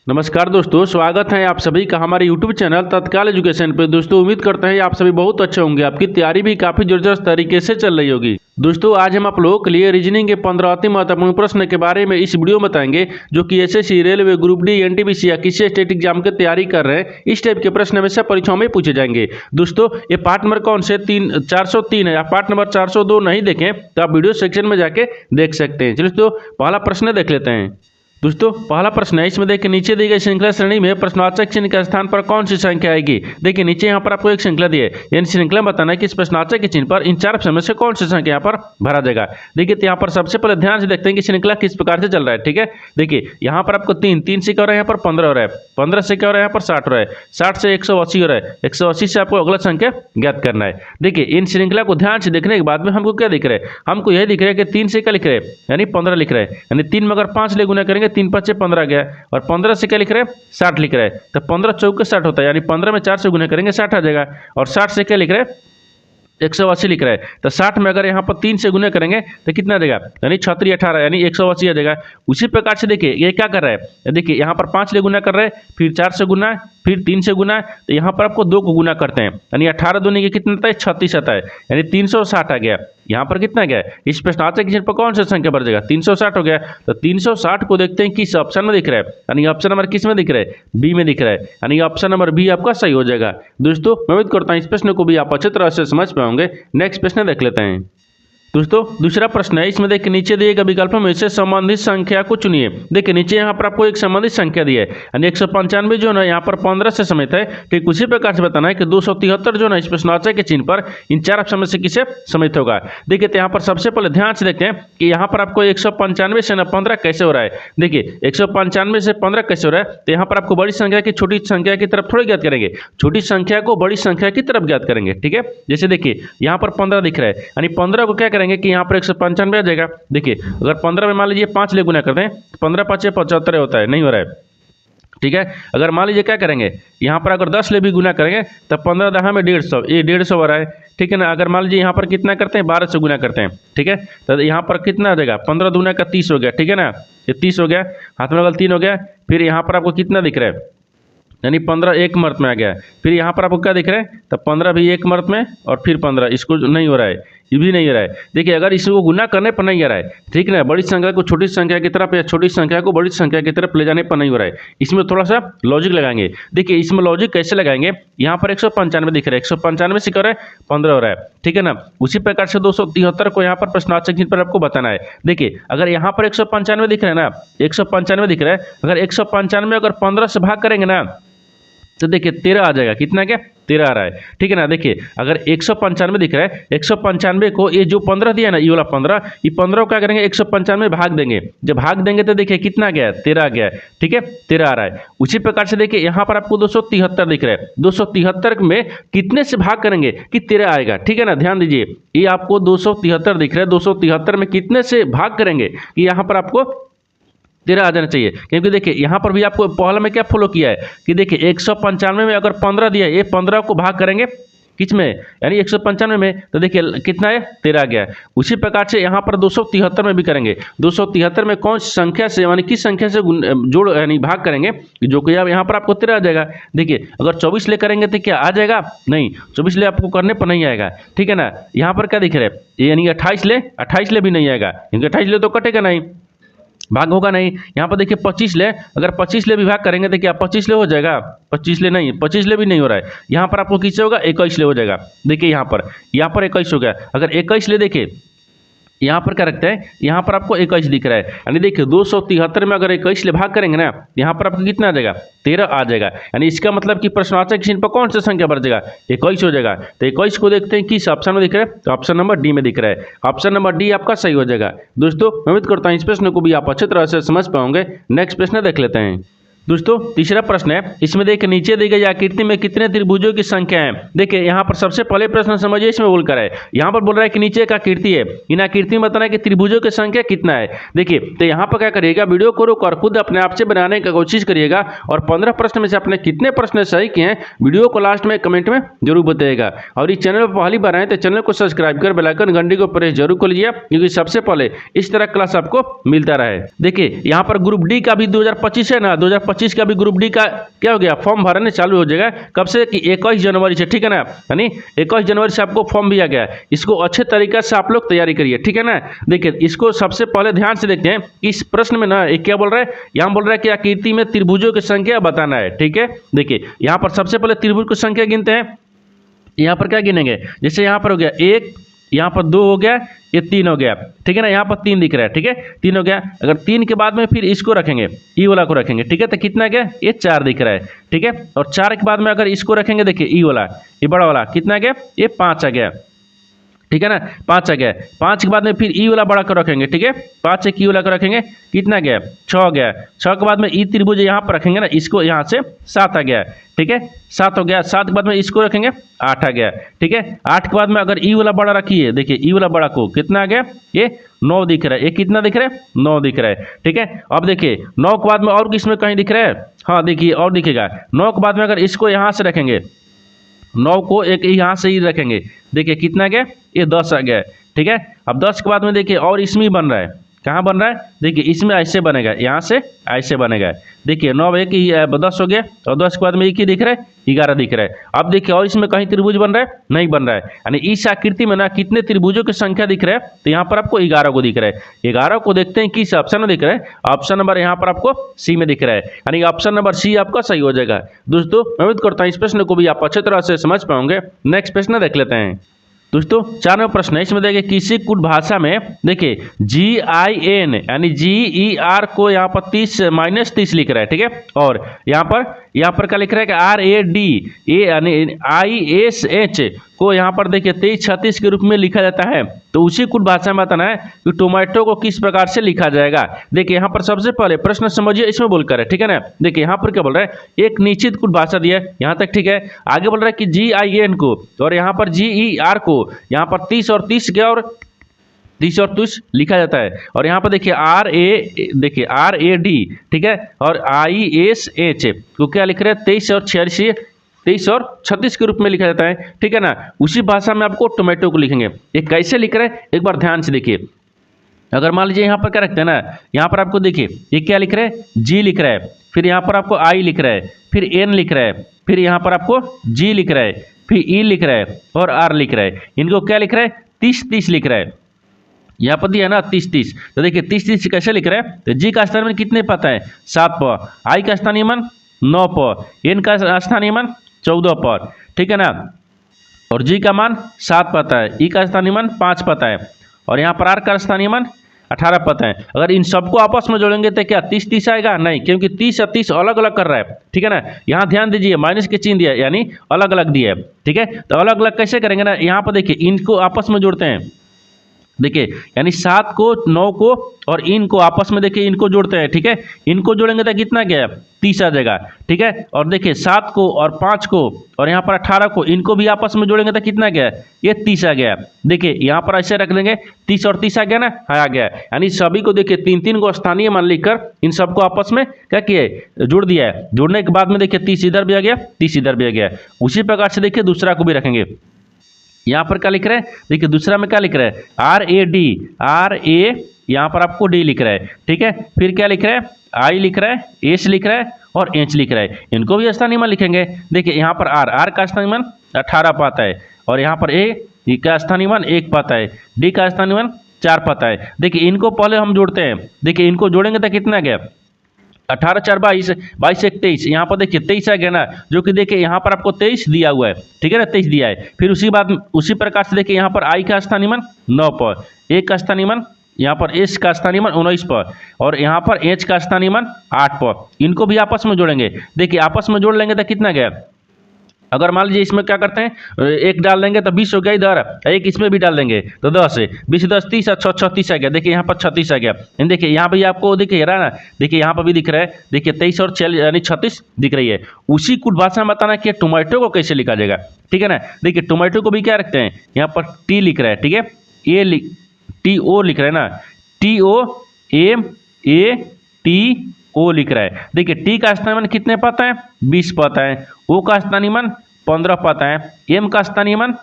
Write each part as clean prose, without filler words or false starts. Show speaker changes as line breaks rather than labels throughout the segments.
नमस्कार दोस्तों, स्वागत है आप सभी का हमारे YouTube चैनल तत्काल एजुकेशन पे। दोस्तों उम्मीद करते हैं आप सभी बहुत अच्छे होंगे। आपकी तैयारी भी काफ़ी ज़बरदस्त तरीके से चल रही होगी। दोस्तों आज हम आप लोगों के लिए रीजनिंग के 15 अति महत्वपूर्ण प्रश्न के बारे में इस वीडियो में बताएंगे, जो कि SSC, railway, group D, NTPC या किसी स्टेट एग्जाम की तैयारी कर रहे हैं। इस टाइप के प्रश्न हमेशा परीक्षाओं में पूछे जाएंगे। दोस्तों ये पार्ट नंबर कौन से 403 है, या पार्ट नंबर 402 नहीं देखें तो आप वीडियो सेक्शन में जाके देख सकते हैं। चलिए दोस्तों पहला प्रश्न देख लेते हैं। दोस्तों पहला प्रश्न है, इसमें देखिए नीचे दी गई श्रृंखला श्रेणी में प्रश्नवाचक चिन्ह के स्थान पर कौन सी संख्या आएगी। देखिए नीचे यहाँ पर आपको एक श्रृंखला दी है, यानी श्रृंखला बताना है कि इस प्रश्नवाचक के चिन्ह पर इन चार ऑप्शन में से कौन सी संख्या यहाँ पर भरा जाएगा। देखिए तो यहाँ पर सबसे पहले ध्यान से देखते हैं कि श्रृंखला किस प्रकार से चल रहा है। ठीक है, देखिए यहाँ पर आपको तीन से क्या हो रहा है, यहाँ पर 15 हो रहा है, 15 से क्या हो रहा है, यहाँ पर 60 हो रहा है, 60 से 180 हो रहा है, 180 से आपको अगला संख्या ज्ञात करना है। देखिए इन श्रृंखला को ध्यान से देखने के बाद में हमको क्या दिख रहा है, हमको यही दिख रहा है कि 3 से क्या लिख रहे हैं, यानी 15 लिख रहे हैं, यानी 3 में अगर 5 ले गुना करेंगे 3 5 15 गया, और 15 से क्या लिख रहे हैं, 60 लिख रहे हैं, तो 15 चौके 60 होता है, यानी 15 में 4 से गुना करेंगे 60 आ जाएगा, और 60 से क्या लिख रहे हैं, 180 लिख रहा है, तो 60 में अगर यहाँ पर 3 से गुना करेंगे तो कितना आ जाएगा, यानी 36 18, यानी 180 आ जाएगा। उसी प्रकार से देखिए ये क्या कर रहा है, देखिए यहाँ पर 5 ले गुना कर रहे हैं, फिर 4 से गुना, फिर 3 से गुना, तो यहाँ पर आपको 2 को गुना करते हैं, यानी 18 दूनी के कितना आता है, 36 आता है, यानी 360 आ गया। यहाँ पर कितना गया, इस प्रश्नवाचक के चिन्ह पर कौन सा संख्या बढ़ जाएगा, 360 हो गया। तो 360 को देखते हैं किस ऑप्शन में दिख रहा है, यानी ऑप्शन नंबर किस में दिख रहा है, बी में दिख रहा है, यानी ऑप्शन नंबर बी आपका सही हो जाएगा। दोस्तों मैं उम्मीद करता हूँ इस प्रश्न को भी आप अच्छी तरह से समझ पाओगे। नेक्स्ट प्रश्न देख लेते हैं। दोस्तों दूसरा प्रश्न है, इसमें देखिए नीचे दिए गए विकल्पों में से संबंधित संख्या को चुनिए। देखिए नीचे यहाँ पर आपको एक संबंधित संख्या दी है, यानी 195 जो है यहाँ पर 15 से समित है। ठीक उसी प्रकार से बताना है कि 273 जो है इस प्रश्नवाचक के चिन्ह पर इन चार ऑप्शन में से किसे समित होगा। देखिए तो यहाँ पर सबसे पहले ध्यान से देखते हैं कि यहाँ पर आपको 195 से 15 कैसे हो रहा है। देखिए 195 से 15 कैसे हो रहा है, तो यहाँ पर आपको बड़ी संख्या की छोटी संख्या की तरफ थोड़ी ज्ञात करेंगे, छोटी संख्या को बड़ी संख्या की तरफ ज्ञात करेंगे। ठीक है, जैसे देखिए यहाँ पर 15 दिख रहा है, यानी 15 को क्या करेंगे कि यहाँ पर 195 आ जाएगा। देखिए अगर 15 में मान लीजिए 5 ले गुना करते हैं, 15 5 75 होता है, नहीं हो रहा है। ठीक है, अगर मान लीजिए क्या करेंगे, यहाँ पर अगर 10 ले भी गुना करेंगे तो 15 10 में 150, ये 150 हो रहा है। ठीक है ना, अगर मान लीजिए यहाँ पर कितना करते हैं, 12 से गुना करते हैं। ठीक है, तो यहाँ पर कितना आ जाएगा, 15 दूना का 30 हो गया। ठीक है ना, ये 30 हो गया, हाथ में अगर 3 हो गया, फिर यहाँ पर आपको कितना दिख रहा है, यानी 15 एक मर्त में आ गया। फिर यहाँ पर आपको क्या दिख रहा है, तो 15 भी एक मर्त में, और फिर 15 इसको नहीं हो रहा है, ये भी नहीं हो रहा है। देखिए अगर इसको गुना करने पर नहीं आ रहा है, ठीक ना, बड़ी संख्या को छोटी संख्या की तरफ या छोटी संख्या को बड़ी संख्या की तरफ ले जाने पर नहीं हो रहा है, इसमें थोड़ा सा लॉजिक लगाएंगे। देखिए इसमें लॉजिक कैसे लगाएंगे, यहाँ पर 195 दिख रहा है, 195 से क्या हो रहा है, 15 हो रहा है। ठीक है ना, उसी प्रकार से 273 को यहाँ पर प्रश्नवाचक चिन्ह पर आपको बताना है। देखिए अगर यहाँ पर 195 दिख रहा है ना, 195 दिख रहा है, अगर 195 अगर 15 से भाग करेंगे ना तो देखिए 13 आ जाएगा। कितना क्या, 13 आ रहा है। ठीक है ना, देखिए अगर 195 दिख रहा है, 195 को ये जो 15 दिया ना, ये वाला 15, ये 15 को क्या करेंगे, 195 भाग देंगे। जब भाग देंगे तो देखिए कितना गया, 13 आ गया। ठीक है, 13 आ रहा है। उसी प्रकार से देखिए यहाँ पर आपको 273 दिख रहा है, 273 में कितने से भाग करेंगे कि 13 आएगा। ठीक है ना, ध्यान दीजिए ये आपको 273 दिख रहा है, 273 में कितने से भाग करेंगे कि यहाँ पर आपको 13 आ जाना चाहिए। क्योंकि देखिए यहाँ पर भी आपको पहले में क्या फॉलो किया है कि देखिए 195 में अगर 15 दिया, ये 15 को भाग करेंगे किस में, यानी 195 में, तो देखिए कितना है, 13 आ गया। उसी प्रकार से यहाँ पर 273 में भी करेंगे। 273 में कौन सी संख्या से, यानी किस संख्या से जोड़ यानी भाग करेंगे, जो कि यहाँ पर आपको 13 आ जाएगा। देखिए अगर 24 ले करेंगे तो क्या आ जाएगा, नहीं, 24 ले आपको करने पर नहीं आएगा। ठीक है ना, यहाँ पर क्या दिख रहा है, यानी 28 ले भी नहीं आएगा, क्योंकि 28 ले तो कटेगा नहीं, भाग होगा नहीं। यहाँ पर देखिए 25 ले, अगर 25 ले भी भाग करेंगे तो क्या 25 ले हो जाएगा, 25 ले नहीं, 25 ले भी नहीं हो रहा है। यहाँ पर आपको किससे होगा, 21 ले हो जाएगा। देखिए यहाँ पर 21 हो गया। अगर 21 ले देखिए यहाँ पर क्या रखते हैं, यहाँ पर आपको 21 दिख रहा है, यानी देखिए 273 में अगर 21 ले भाग करेंगे ना, यहाँ पर आपको कितना आ जाएगा, 13 आ जाएगा। यानी इसका मतलब कि प्रश्नवाचक चिन्ह पर कौन सा संख्या बढ़ जाएगा, 21 हो जाएगा। तो 21 को देखते हैं किस ऑप्शन में दिख रहा है, तो ऑप्शन नंबर डी में दिख रहा है। ऑप्शन नंबर डी आपका सही हो जाएगा। दोस्तों मैं उम्मीद करता हूँ इस प्रश्न को भी आप अच्छी तरह से समझ पाओगे। नेक्स्ट प्रश्न देख लेते हैं। दोस्तों तीसरा प्रश्न है, इसमें देखिए नीचे दी गई आकृति में कितने त्रिभुजों की संख्या है। देखिए यहाँ पर सबसे पहले प्रश्न समझिए, इसमें बोल कर है, यहाँ पर बोल रहा है कि नीचे एक आकृति है, इन आकृति में बताना है कि त्रिभुजों की संख्या कितना है। देखिए तो यहाँ पर क्या करिएगा, वीडियो को रोक और खुद अपने आप से बनाने की कोशिश करिएगा, और 15 प्रश्न में से आपने कितने प्रश्न सही किए हैं वीडियो को लास्ट में कमेंट में जरूर बताइएगा। और इस चैनल पर पहली बार आए तो चैनल को सब्सक्राइब कर बेल आइकन घंटी को प्रेस जरूर कर लीजिए, क्योंकि सबसे पहले इस तरह क्लास आपको मिलता रहे। देखिए यहाँ पर ग्रुप डी का भी 2025 है ना, 2025 2025 का भी ग्रुप डी का क्या हो गया, फॉर्म भरने चालू हो जाएगा। कब से कि 21 जनवरी से, ठीक है ना, यानी 21 जनवरी से आपको फॉर्म भी आ गया है। इसको अच्छे तरीके से आप लोग तैयारी करिए, ठीक है ना। देखिए इसको सबसे पहले ध्यान से देखते हैं कि इस प्रश्न में ना एक क्या बोल रहा है, यहाँ बोल रहा है कि आकृति में त्रिभुजों की संख्या बताना है, ठीक है। देखिए यहाँ पर सबसे पहले त्रिभुज की संख्या गिनते हैं। यहाँ पर क्या गिनेंगे, जैसे यहाँ पर हो गया 1, यहाँ पर 2 हो गया, ये 3 हो गया, ठीक है ना। यहाँ पर 3 दिख रहा है, ठीक है, 3 हो गया। अगर 3 के बाद में फिर इसको रखेंगे, ई वाला को रखेंगे, ठीक है, तो कितना गया, ये 4 दिख रहा है, ठीक है। और 4 के बाद में अगर इसको रखेंगे, देखिए ई वाला, ये बड़ा वाला कितना गया, ये 5 आ गया, ठीक है ना, 5 आ गया। 5 के बाद में फिर ई वाला बड़ा कर रखेंगे, ठीक है, 5 से ई वाला कर रखेंगे, कितना गया, 6 गया। 6 के बाद में ई त्रिभुज यहाँ पर रखेंगे ना, इसको यहाँ से 7 आ गया, ठीक है, 7 हो गया। 7 के बाद में इसको रखेंगे, 8 आ गया, ठीक है। 8 के बाद में अगर ई वाला बड़ा रखिए, देखिए ई वाला बड़ा को कितना आ गया, ये 9 दिख रहा है, ये कितना दिख रहा है, 9 दिख रहा है, ठीक है। अब देखिए 9 के बाद में और किसमें कहीं दिख रहा है, हाँ देखिए और दिखेगा। 9 के बाद में अगर इसको यहाँ से रखेंगे, 9 को एक यहाँ से ही रखेंगे, देखिए कितना गया, ये 10 आ गया, ठीक है। अब 10 के बाद में देखिए और इसमें बन रहा है, कहाँ बन रहा है, देखिए इसमें ऐसे बनेगा, यहाँ से ऐसे बनेगा, देखिए 9 एक ही 10 हो गया, और 10 के बाद में एक ही दिख रहा है, 11 दिख रहा है। अब देखिए और इसमें कहीं त्रिभुज बन रहा है, नहीं बन रहा है, यानी इस आकृति में ना कितने त्रिभुजों की संख्या दिख रहा है, तो यहाँ पर आपको 11 को दिख रहा है। 11 को देखते हैं किस ऑप्शन में दिख रहा है, ऑप्शन नंबर यहाँ पर आपको सी में दिख रहा है, यानी ऑप्शन नंबर सी आपका सही हो जाएगा। दोस्तों मैं उम्मीद करता हूँ इस प्रश्न को भी आप अच्छे तरह से समझ पाओगे। नेक्स्ट प्रश्न देख लेते हैं। दोस्तों 4वां प्रश्न है, इसमें देखिए किसी कुछ भाषा में देखिए GIN यानी GER को यहाँ पर 30 लिख रहा है, ठीक है। और यहाँ पर क्या लिख रहा है कि RAD यानी ISH को यहाँ पर देखिए 2336 के रूप में लिखा जाता है। तो उसी कुछ भाषा में बताना है कि टोमेटो को किस प्रकार से लिखा जाएगा। देखिए यहाँ पर सबसे पहले प्रश्न समझिए, इसमें बोलकर है, ठीक है ना। देखिए यहाँ पर क्या बोल रहा है, एक निश्चित कुछ भाषा दिया है, यहाँ तक ठीक है। आगे बोल रहा है कि GIN को और यहाँ पर GER को यहाँ पर 30 और 30 क्या और 30 और 30 लिखा जाता है। और यहाँ पर देखिए RAD, ठीक है, और ISH को क्या लिख रहे हैं, 23 और 36 के रूप में लिखा जाता है, ठीक है ना। उसी भाषा में आपको टोमेटो को लिखेंगे। ये कैसे लिख रहे हैं एक बार ध्यान से देखिए। अगर मान लीजिए यहाँ पर क्या रखते हैं ना, यहाँ पर आपको देखिए ये क्या लिख रहा है, G लिख रहा है, फिर यहाँ पर आपको I लिख रहा है, फिर N लिख रहा है, फिर यहाँ पर आपको G लिख रहा है, फिर E लिख रहा है और R लिख रहा है। इनको क्या लिख रहा है, 30 लिख रहा है। यहाँ पर दिया ना 30, तो देखिए 30 कैसे लिख रहा है, तो G का स्थानीय मान कितने पता है, 7 पर, I का स्थानीय मान 9 पर, N का स्थानीय मान 14 पर, ठीक है ना, और G का मान 7 पता है, E का स्थानीय मान 5 पता है, और यहाँ पर R का स्थानीय मान 18 पता है। अगर इन सबको आपस में जोड़ेंगे तो क्या 30 आएगा, नहीं, क्योंकि 30 और 30 अलग अलग कर रहा है, ठीक है ना। यहाँ ध्यान दीजिए माइनस के चिन्ह दिया है, यानी अलग अलग दिया है, ठीक है। तो अलग अलग कैसे करेंगे ना, यहाँ पर देखिए इनको आपस में जोड़ते हैं, देखिए यानी 7 को 9 को और इनको आपस में देखिए इनको जोड़ते हैं, ठीक है। इनको जोड़ेंगे तो कितना गया, 30 आ जाएगा, ठीक है। और देखिए 7 को और 5 को और यहाँ पर 18 को इनको भी आपस में जोड़ेंगे तो कितना गया, ये 30 आ गया। देखिए यहाँ पर ऐसे रख देंगे, 30 और 30 आ गया ना, हाँ आ गया। यानी सभी को देखिए 3 को स्थानीय मान लिखकर इन सबको आपस में क्या किया, जोड़ दिया है। जोड़ने के बाद में देखिए 30 इधर भी आ गया, 30 इधर भी आ गया। उसी प्रकार से देखिए दूसरा को भी रखेंगे। यहाँ पर क्या लिख रहा है, देखिए दूसरा में क्या लिख रहा है, RAD यहाँ पर आपको D लिख रहा है, ठीक है। फिर क्या लिख रहा है, I लिख रहा है, S लिख रहा है और H लिख रहा है। इनको भी स्थानीय मान लिखेंगे। देखिए यहाँ पर R का स्थानीय मान 18 पाता है, और यहाँ पर A का स्थानीय मान 1 पाता है, D का स्थानीय मान 4 पाता है। देखिए इनको पहले हम जोड़ते हैं, देखिए इनको जोड़ेंगे तो कितना गया, 18 4 22, 22 1 23, यहाँ पर देखिए 23 आ गया ना, जो कि देखिए यहाँ पर आपको 23 दिया हुआ है, ठीक है ना, 23 दिया है। फिर उसी प्रकार से देखिए यहाँ पर I का स्थानीय मान 9 पर, A का स्थानीय मान, यहाँ पर S का स्थानीय मान 19 पर, और यहाँ पर H का स्थानीय मान 8 पर। इनको भी आपस में जोड़ेंगे। देखिए आपस में जोड़ लेंगे तो कितना गया, अगर मान लीजिए इसमें क्या करते हैं, एक डाल देंगे तो 20 हो गया इधर, एक इसमें भी डाल देंगे तो 10 है, 20 10 30 और 36 आ गया। देखिए यहाँ पर 36 आ गया। देखिए यहाँ भी आपको देखिए रहा ना, देखिए यहाँ पर भी दिख रहा है, देखिए 23 और 40 यानी 36 दिख रही है। उसी कुछ भाषा में बताना कि टोमेटो को कैसे लिखा जाएगा, ठीक है ना। देखिए टोमेटो को भी क्या रखते हैं, यहाँ पर T लिख रहा है, ठीक है, TO लिख रहा है ना, TOMATO लिख रहा है। देखिए T का स्थानीय मान कितने पता है, 20 पता है, O का स्थानीय मान 15 पता है, M का स्थानीय मान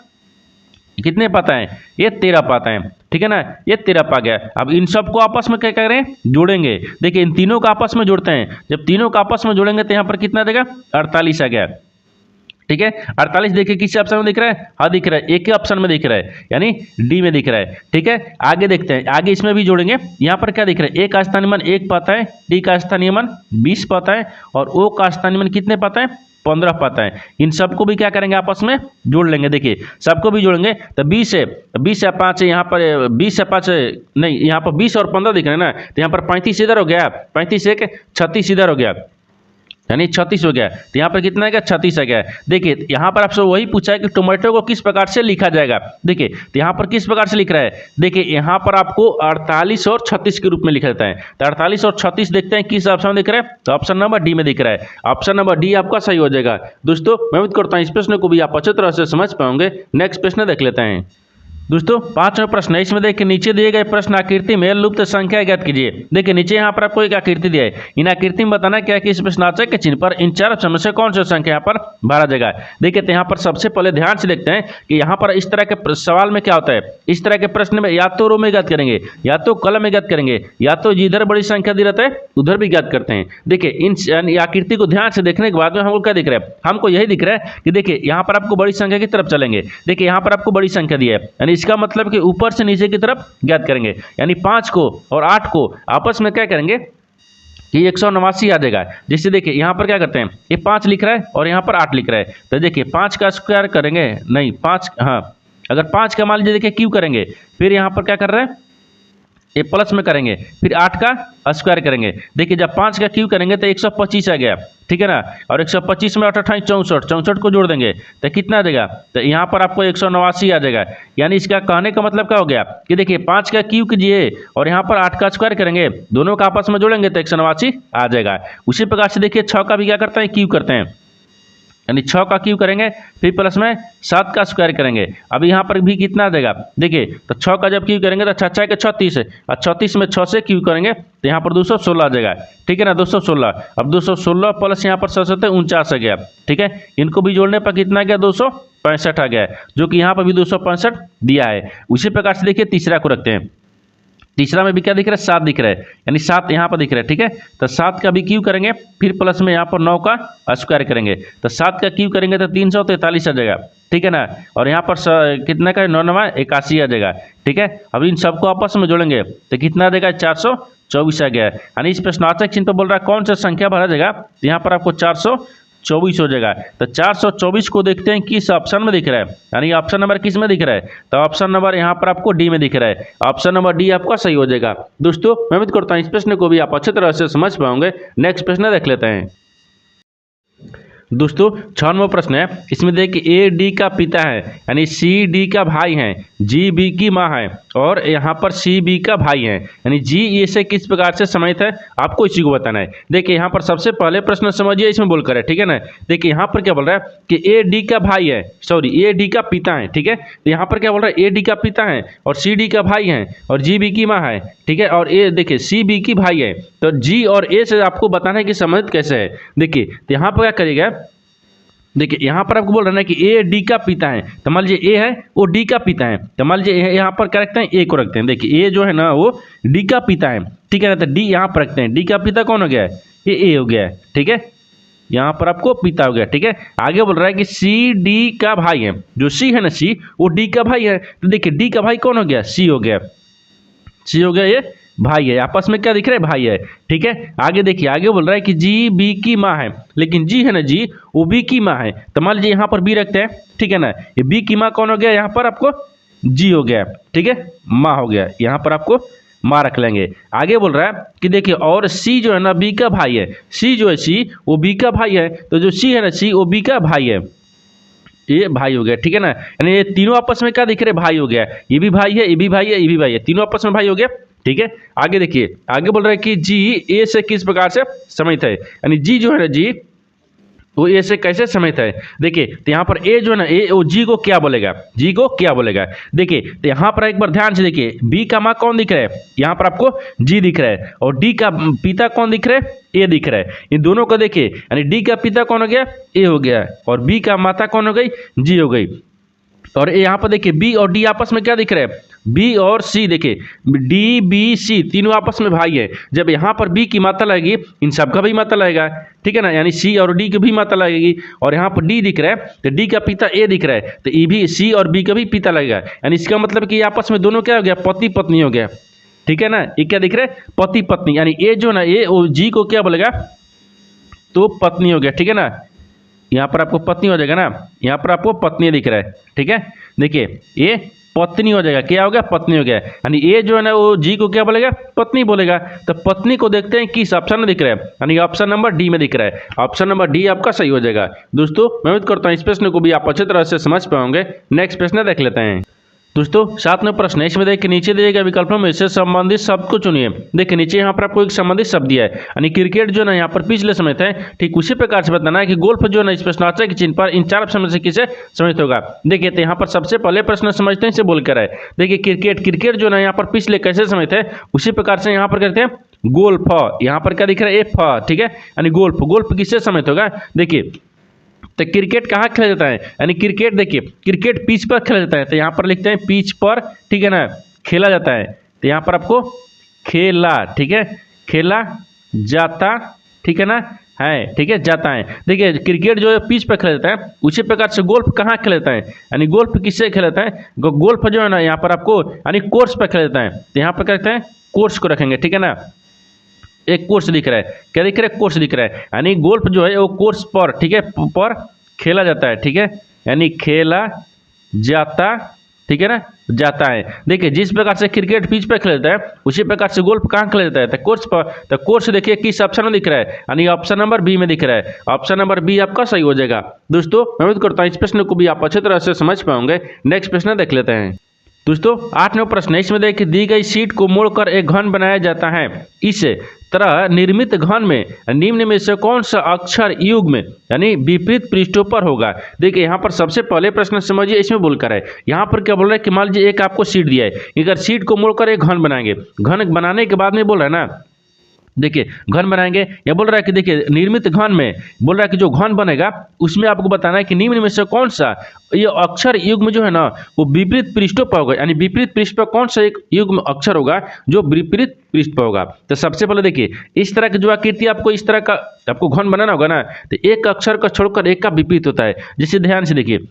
कितने पाता है? ये 13 पाता है, ठीक है ना, ये 13 पा गया। अब इन सबको आपस में क्या करें? जोड़ेंगे। देखिए इन तीनों को आपस में जोड़ते हैं, जब तीनों को आपस में जोड़ेंगे तो यहाँ पर कितना देगा? 48 आ गया, ठीक है। 48 देखिए किस ऑप्शन में दिख रहा है? हाँ दिख रहा है, एक ही ऑप्शन में दिख रहा है, यानी डी में दिख रहा है, ठीक है। आगे देखते हैं, आगे इसमें भी जोड़ेंगे। यहाँ पर क्या दिख रहा है? ए का स्थानीय मान 1 पाता है, डी का स्थानीय मान 20 पाता है, और ओ का स्थानीय मान कितने पाता है? 15 पाता है। इन सबको भी क्या करेंगे? आपस में जोड़ लेंगे। देखिए सबको भी जोड़ेंगे तो 20 है, 20 या 5 है, यहाँ पर 20 या 5 नहीं, यहाँ पर 20 और 15 दिख रहे हैं ना, तो यहाँ पर 35 इधर हो गया, 35 एक 36 इधर हो गया, यानी 36 हो गया। तो यहाँ पर कितना है? 36 आ गया। देखिए यहाँ पर आपसे वही पूछा है कि टोमेटो को किस प्रकार से लिखा जाएगा। देखिए तो यहाँ पर किस प्रकार से लिख रहा है? देखिए यहाँ पर आपको 48 और 36 के रूप में लिखा जाता है। तो 48 और 36 देखते हैं किस ऑप्शन में दिख रहा है, तो ऑप्शन नंबर डी में दिख रहा है। ऑप्शन नंबर डी आपका सही हो जाएगा। दोस्तों मैं उम्मीद करता हूँ इस प्रश्न को भी आप अच्छी तरह से समझ पाओगे। नेक्स्ट प्रश्न देख लेते हैं। दोस्तों 5वां प्रश्न है, इसमें देखिए नीचे दिए गए प्रश्न आकृति में लुप्त संख्या ज्ञात कीजिए। देखिए नीचे यहाँ पर आपको एक आकृति दिया है, इन आकृति में बताना क्या है कि इस प्रश्नार्थक के चिन्ह पर इन चार ऑप्शन से कौन सी संख्या यहाँ पर भरा जाएगा। देखिए तो यहाँ पर सबसे पहले ध्यान से देखते हैं कि यहाँ पर इस तरह के सवाल में क्या होता है। इस तरह के प्रश्न में या तो रो में ज्ञात करेंगे, या तो कॉलम में ज्ञात करेंगे, या तो जिधर बड़ी संख्या दी रहता है उधर भी ज्ञात करते हैं। देखिए इन आकृति को ध्यान से देखने के बाद में हमको क्या दिख रहा है? हमको यही दिख रहा है कि देखिए यहाँ पर आपको बड़ी संख्या की तरफ चलेंगे। देखिए यहाँ पर आपको बड़ी संख्या दी है, यानी इसका मतलब कि ऊपर से नीचे की तरफ ज्ञात करेंगे, यानी 5 को और 8 को आपस में क्या करेंगे कि 189 आ जाएगा। जैसे देखिए यहाँ पर क्या करते हैं, ये 5 लिख रहा है और यहाँ पर 8 लिख रहा है, तो देखिए 5 का स्क्वायर करेंगे, नहीं 5, हाँ अगर 5 का मान लीजिए देखिए क्यू करेंगे, फिर यहाँ पर क्या कर रहे हैं? ये प्लस में करेंगे, फिर 8 का स्क्वायर करेंगे। देखिए जब 5 का क्यू करेंगे तो 125 आ गया, ठीक है ना, और 125 में 8 64, 64 को जोड़ देंगे तो कितना देगा? तो यहाँ पर आपको 189 आ जाएगा। यानी इसका कहने का मतलब क्या हो गया कि देखिए 5 का क्यू कीजिए और यहाँ पर 8 का स्क्वायर करेंगे, दोनों का आपस में जोड़ेंगे तो 189 आ जाएगा। उसी प्रकार से देखिए 6 का भी क्या करते हैं? क्यू करते हैं, यानी 6 का क्यू करेंगे, फिर प्लस में 7 का स्क्वायर करेंगे। अब यहाँ पर भी कितना देगा? देखिए तो 6 का जब क्यू करेंगे तो 6 के 36 है, और 36 में 6 से क्यू करेंगे तो यहाँ पर 216 आ जाएगा, ठीक है ना, 216। अब 216 प्लस यहाँ पर 49 आ गया, ठीक है। इनको भी जोड़ने पर कितना आ गया? 265 आ गया, जो कि यहाँ पर भी 265 दिया है। उसी प्रकार से देखिए तीसरा को रखते हैं। तीसरा में भी क्या दिख रहा है? 7 दिख रहा है, यानी 7 यहाँ पर दिख रहा है, ठीक है। तो 7 का भी क्यू करेंगे, फिर प्लस में यहाँ पर 9 का स्क्वायर करेंगे, तो 7 का क्यू करेंगे तो 343 आ जाएगा, ठीक है ना। और यहाँ पर कितना का 9 9 81 आ जाएगा, ठीक है। अब इन सबको आपस में जोड़ेंगे तो कितना देगा? 424 आ गया। यानी इस प्रश्नार्थक चिन्ह पर बोल रहा है कौन सा संख्या भरा जाएगा, तो यहाँ पर आपको 424 हो जाएगा। तो 424 को देखते हैं किस ऑप्शन में दिख रहा है, यानी ऑप्शन नंबर किस में दिख रहा है? तो ऑप्शन नंबर यहाँ पर आपको डी में दिख रहा है। ऑप्शन नंबर डी आपका सही हो जाएगा। दोस्तों मैं उम्मीद करता हूँ इस प्रश्न को भी आप अच्छी तरह से समझ पाओगे। नेक्स्ट प्रश्न देख लेते हैं। दोस्तों 6वां प्रश्न है, इसमें देखिए ए डी का पिता है, यानी सी डी का भाई है, जी बी की माँ है, और यहाँ पर सी बी का भाई है, यानी जी ए से किस प्रकार से समाहित है, आपको इसी को बताना है। देखिए यहाँ पर सबसे पहले प्रश्न समझिए, इसमें बोलकर है, ठीक है ना। देखिए यहाँ पर क्या बोल रहा है कि ए डी का भाई है, सॉरी ए डी का पिता है, ठीक है। तो यहाँ पर क्या बोल रहा है? ए डी का पिता है और सी डी का भाई है और जी बी की माँ है, ठीक है, और ए देखिए सी बी की भाई है। तो जी और ए से आपको बताना है कि संबंधित कैसे है। देखिए तो यहाँ पर क्या करिएगा, देखिए यहाँ पर आपको बोल रहा है कि ए डी का पिता है, तो मान लीजिए ए है वो डी का पिता है, तो मान लीजिए यहाँ पर क्या रखते हैं? ए को रखते हैं। देखिए ए जो है ना वो डी का पिता है, ठीक है ना, तो डी यहाँ पर रखते हैं। डी का पिता कौन हो गया है? ये ए हो गया है, ठीक है, यहाँ पर आपको पिता हो गया, ठीक है। आगे बोल रहा है कि सी डी का भाई है, जो सी है ना सी वो डी का भाई है, तो देखिए डी का भाई कौन हो गया? सी हो गया, सी हो गया, ये भाई है, आपस में क्या दिख रहा है? भाई है, ठीक है। आगे देखिए आगे बोल रहा है कि जी बी की माँ है, लेकिन जी है ना जी वो बी की माँ है, तो मान लीजिए यहाँ पर बी रखते हैं, ठीक है ना। ये बी की माँ कौन हो गया? यहाँ पर आपको जी हो गया, ठीक है, माँ हो गया, यहाँ पर आपको माँ रख लेंगे। आगे बोल रहा है कि देखिए और सी जो है ना बी का भाई है, सी जो है सी वो बी का भाई है, तो जो सी है ना सी वो बी का भाई है, ये भाई हो गया, ठीक है ना। यानी ये तीनों आपस में क्या दिख रहे? भाई हो गया, ये भी भाई है, ये भी भाई है, ये भी भाई है, तीनों आपस में भाई हो गया, ठीक है। आगे देखिए आगे बोल रहा है कि जी ए से किस प्रकार से समाहित है, यानी जी जो है ना जी वो ए से कैसे समाहित है। देखिए तो यहाँ पर ए जो है ना ए वो जी को क्या बोलेगा? जी को क्या बोलेगा? देखिए तो यहाँ पर एक बार ध्यान से देखिए, बी का माँ कौन दिख रहा है? यहाँ पर आपको जी दिख रहा है, और डी का पिता कौन दिख रहा है? ए दिख रहा है। इन दोनों को देखिए, यानी डी का पिता कौन हो गया? ए हो गया, और बी का माता कौन हो गई? जी हो गई। और यहाँ पर देखिए बी और डी आपस में क्या दिख रहा है, बी और सी, देखिए डी बी सी तीनों आपस में भाई है। जब यहाँ पर बी की मात्रा लगेगी इन सब का भी मात्रा लगेगा, ठीक है ना, यानी सी और डी की भी मात्रा लगेगी। और यहाँ पर डी दिख रहा है तो डी का पिता ए दिख रहा है तो ई भी सी और बी का भी पिता लगेगा, यानी इसका मतलब कि आपस में दोनों क्या हो गया, पति पत्नी हो गया, ठीक है ना। ये क्या दिख रहा है, पति पत्नी, यानी ए जो ना ए जी को क्या बोलेगा, तो पत्नी हो गया, ठीक है ना। यहाँ पर आपको पत्नी हो जाएगा ना, यहाँ पर आपको पत्नी दिख रहा है, ठीक है। देखिए ये पत्नी हो जाएगा, क्या हो गया, पत्नी हो गया, यानी ये जो है ना वो जी को क्या बोलेगा, पत्नी बोलेगा। तो पत्नी को देखते हैं किस ऑप्शन में दिख रहा है, यानी ऑप्शन नंबर डी में दिख रहा है। ऑप्शन नंबर डी आपका सही हो जाएगा। दोस्तों मैं उम्मीद करता हूँ इस प्रश्न को भी आप अच्छी तरह से समझ पाओगे। नेक्स्ट प्रश्न देख लेते हैं। दोस्तों 7वां प्रश्न है, इसमें देखिए नीचे दिए गए विकल्पों में से संबंधित शब्द को चुनिए। देखिए नीचे यहाँ पर आपको एक संबंधित शब्द दिया है, यानी क्रिकेट जो ना यहाँ पर पिछले समय था, ठीक उसी प्रकार से बताना है कि गोल्फ जो ना इस प्रश्नवाचक के चिन्ह पर इन 4 ऑप्शन में से किसे सम्मिलित होगा। देखिए तो यहाँ पर सबसे पहले प्रश्न समझते हैं, इसे बोलकर है। देखिए क्रिकेट जो ना यहाँ पर पिछले कैसे समय थे, उसी प्रकार से यहाँ पर करते हैं गोल्फ, यहाँ पर क्या दिख रहा है, एफ, ठीक है, यानी गोल्फ किससे सम्मिलित होगा। देखिए तो क्रिकेट कहाँ खेला जाता है, यानी क्रिकेट देखिए क्रिकेट पिच पर खेला जाता है, तो यहाँ पर लिखते हैं पिच पर, ठीक है ना, खेला जाता है। तो यहाँ पर आपको खेला, ठीक है, खेला जाता, ठीक है ना, है, ठीक है, जाता है। देखिए क्रिकेट जो है पिच पर खेला जाता है, उसी प्रकार से गोल्फ कहाँ खेला जाता है, यानी गोल्फ किससे खेला जाता है, गोल्फ जो है ना यहाँ पर आपको यानी कोर्स पर खेला जाता है। तो यहाँ पर क्या कहते हैं, कोर्स को रखेंगे, ठीक है ना। एक कोर्स दिख रहा है, क्या दिख रहा है, कोर्स दिख रहा है, यानी गोल्फ जो है वो कोर्स पर, ठीक है, पर खेला जाता है, ठीक है, यानी खेला जाता, ठीक है ना, जाता है। देखिए जिस प्रकार से क्रिकेट पिच पर खेला जाता है, उसी प्रकार से गोल्फ कहाँ खेला जाता है, तो कोर्स पर। तो कोर्स देखिए किस ऑप्शन में दिख रहा है, यानी ऑप्शन नंबर बी में दिख रहा है। ऑप्शन नंबर बी आपका सही हो जाएगा। दोस्तों मैं उम्मीद करता हूँ इस प्रश्न को भी आप अच्छी तरह से समझ पाओगे। नेक्स्ट प्रश्न देख लेते हैं। दोस्तों 8वां प्रश्न है, इसमें देखिए दी गई शीट को मोड़कर एक घन बनाया जाता है। इस तरह निर्मित घन में निम्न में से कौन सा अक्षर युग्म यानी विपरीत पृष्ठों पर होगा। देखिए यहाँ पर सबसे पहले प्रश्न समझिए, इसमें बोलकर है, यहाँ पर क्या बोल रहा है कि मान लीजिए एक आपको शीट दिया है, अगर शीट को मोड़कर एक घन बनाएंगे, घन बनाने के बाद में बोल रहा है ना, देखिए घन बनाएंगे, या बोल रहा है कि देखिए निर्मित घन में बोल रहा है कि जो घन बनेगा उसमें आपको बताना है कि निम्न में से कौन सा ये अक्षर युग्म जो है ना वो विपरीत पृष्ठों पर होगा, यानी विपरीत पृष्ठ पर कौन सा एक युग्म अक्षर होगा जो विपरीत पृष्ठ पर होगा। तो सबसे पहले देखिए इस तरह की जो आकृति आपको इस तरह का आपको घन बनाना होगा ना, तो एक अक्षर का छोड़कर एक का विपरीत होता है। जैसे ध्यान से देखिए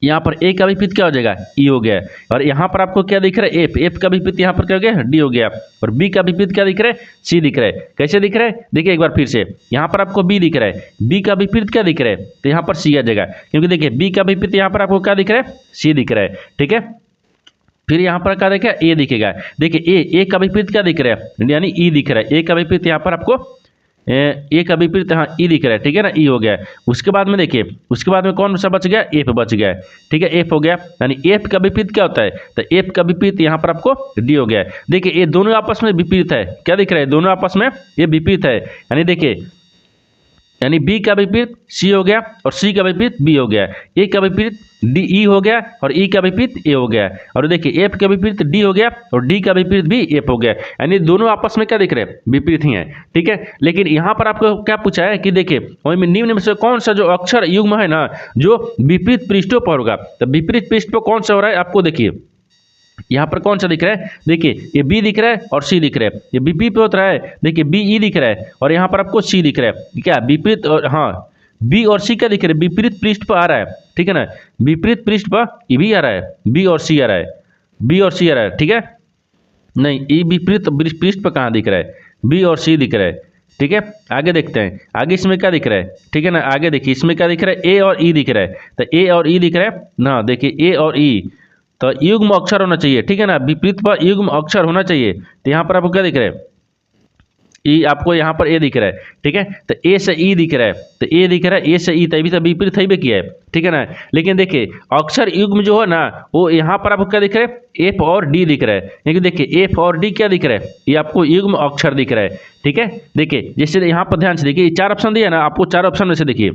यहाँ पर ए का विपरीत क्या हो जाएगा, ई हो गया, और यहाँ पर आपको क्या दिख रहा है, एफ का विपरीत यहाँ पर क्या हो गया, डी हो गया, और बी का विपरीत क्या दिख रहा है, सी दिख रहा है। कैसे दिख रहा है, देखिए एक बार फिर से, यहाँ पर आपको बी दिख रहा है, बी का विपरीत क्या दिख रहा है, तो यहाँ पर सी आ जाएगा, क्योंकि देखिए बी का विपरीत यहाँ पर आपको क्या दिख रहा है, सी दिख रहा है, ठीक है। फिर यहाँ पर क्या दिखेगा, ए दिखेगा। देखिए ए का विपरीत क्या दिख रहा है, यानी ई दिख रहा है, ए का विपरीत यहाँ पर आपको ए का विपरीत हाँ ई दिख रहा है, ठीक है ना, ई हो गया। उसके बाद में देखिए उसके बाद में कौन सा बच गया, एफ बच गया, ठीक है, एफ हो गया, यानी एफ का विपरीत क्या होता है, तो एफ का विपरीत यहाँ पर आपको डी हो गया। देखिए ये दोनों आपस में विपरीत है, क्या दिख रहा है, दोनों आपस में ये विपरीत है, यानी देखिए यानी बी का विपरीत सी हो गया और सी का विपरीत बी हो गया, ए का विपरीत डी ई हो गया और ई का विपरीत ए हो गया, और देखिए एफ का विपरीत डी हो गया और डी का विपरीत भी एफ हो गया, यानी दोनों आपस में क्या दिख रहे हैं, विपरीत ही हैं, ठीक है। लेकिन यहाँ पर आपको क्या पूछा है कि देखिए निम्न में से कौन सा जो अक्षर युग्म है ना जो विपरीत पृष्ठों पर होगा, तो विपरीत पृष्ठ पर कौन सा हो रहा है, आपको देखिए यहाँ पर कौन सा दिख रहा है, देखिए ये बी दिख रहा है और सी दिख रहा है, ये बी पे होता है, देखिए बी ई दिख रहा है और यहाँ पर आपको सी दिख रहा है, क्या विपरीत, और हाँ बी और सी क्या दिख रहा है, विपरीत पृष्ठ पर आ रहा है, ठीक है ना, विपरीत पृष्ठ पर ई भी आ रहा है, बी और सी आ रहा है, बी और सी आ रहा है, ठीक है, नहीं ई विपरीत पृष्ठ पर कहाँ दिख रहा है, बी और सी दिख रहा है, ठीक है। आगे देखते हैं, आगे इसमें क्या दिख रहा है, ठीक है ना, आगे देखिए इसमें क्या दिख रहा है, ए और ई दिख रहा है, तो ए और ई दिख रहा है ना, देखिए ए और ई तो युग्म अक्षर होना चाहिए, ठीक है ना, विपरीत पर युग्म अक्षर होना चाहिए। तो यहाँ पर आपको क्या दिख रहा है, ई आपको यहाँ पर ए दिख रहा है, ठीक है, तो ए से ई दिख रहा है, तो ए दिख रहा है, ए से ई तभी तो विपरीत ही किया है, ठीक है ना। लेकिन देखिए अक्षर युग्म जो है ना वो यहाँ पर आपको क्या दिख रहा है, एफ और डी दिख रहा है, लेकिन देखिए एफ और डी क्या दिख रहा है, ये आपको युग्म अक्षर दिख रहा है, ठीक है। देखिए जैसे यहाँ पर ध्यान से देखिए 4 ऑप्शन दिया ना आपको, 4 ऑप्शन में से देखिए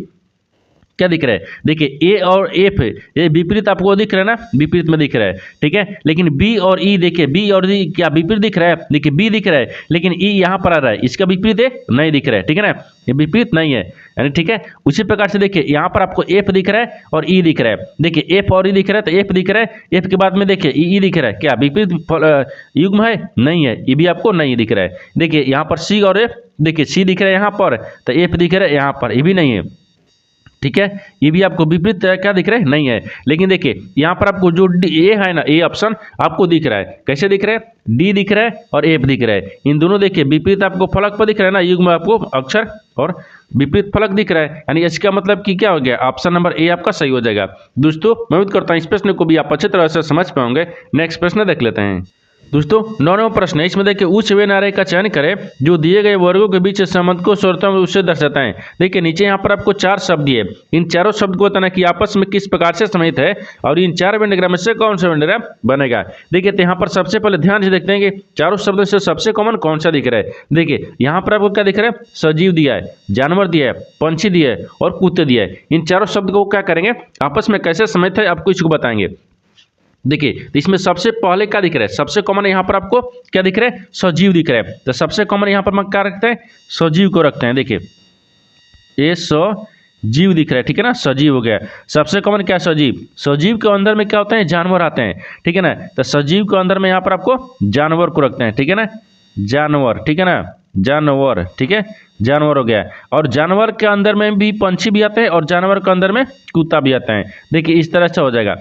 क्या दिख रहा है, देखिए ए और एफ ये विपरीत आपको दिख रहा है ना, विपरीत में दिख रहा है, ठीक है। लेकिन बी और ई, देखिए बी और ई क्या विपरीत दिख रहा है, देखिए बी दिख रहा है लेकिन ई यहाँ पर आ रहा है, इसका विपरीत है नहीं दिख रहा है, ठीक है ना, ये विपरीत नहीं है यानी, ठीक है। उसी प्रकार से देखिए यहाँ पर आपको एफ दिख रहा है और ई दिख रहा है, देखिए एफ और ई दिख रहा है तो एफ दिख रहा है, एफ के बाद में देखिए ई दिख रहा है, क्या विपरीत युग्म है, नहीं है, ये भी आपको नहीं दिख रहा है। देखिए यहाँ पर सी और एफ, देखिए सी दिख रहा है यहाँ पर तो एफ दिख रहा है यहाँ पर, ये भी नहीं है, ठीक है, ये भी आपको विपरीत क्या दिख रहा है, नहीं है। लेकिन देखिए यहाँ पर आपको जो ए है ना, ए ऑप्शन आपको दिख रहा है, कैसे दिख रहा है, डी दिख रहा है और एफ दिख रहा है, इन दोनों देखिए विपरीत आपको फलक पर दिख रहा है ना, युग्म आपको अक्षर और विपरीत फलक दिख रहा है, यानी इसका मतलब कि क्या हो गया, ऑप्शन नंबर ए आपका सही हो जाएगा। दोस्तों मैं उम्मीद करता हूँ इस प्रश्न को भी आप अच्छी तरह से समझ पाओगे। नेक्स्ट प्रश्न देख लेते हैं। दोस्तों 9वां प्रश्न है, इसमें देखिए उच्च व्यय नारे का चयन करें जो दिए गए वर्गों के बीच संबंध को स्वतंत्र रूप से दर्शाता है। देखिए नीचे यहाँ पर आपको 4 शब्द दिए, इन चारों शब्द को बताना कि आपस में किस प्रकार से संबंधित है और इन 4 वेंडग्राम में से कौन सा वेंडग्राम बनेगा। देखिए तो यहाँ पर सबसे पहले ध्यान से देखते हैं कि चारों शब्दों से सबसे कॉमन कौन सा दिख रहा है। देखिए यहाँ पर आपको क्या दिख रहा है, सजीव दिया है, जानवर दिया है, पंछी दिया है और कुत्ते दिया है। इन चारों शब्द को क्या करेंगे, आपस में कैसे संबंधित है आपको इसको बताएंगे। देखिए तो इसमें सबसे पहले क्या दिख रहा है, सबसे कॉमन यहाँ पर आपको क्या दिख रहा है, सजीव दिख रहा है, तो सबसे कॉमन यहाँ पर हम क्या रखते हैं, सजीव को रखते हैं। देखिए ये सजीव दिख रहा है, ठीक है ना, सजीव हो गया। सबसे कॉमन क्या, सजीव, सजीव के अंदर में क्या होते हैं, जानवर आते हैं, ठीक है ना, तो सजीव के अंदर में यहाँ पर आपको जानवर को रखते हैं, ठीक है ना, जानवर, ठीक है ना, जानवर, ठीक है, जानवर हो गया। और जानवर के अंदर में भी पंछी भी आते हैं और जानवर के अंदर में कुत्ता भी आता है। देखिए इस तरह से हो जाएगा,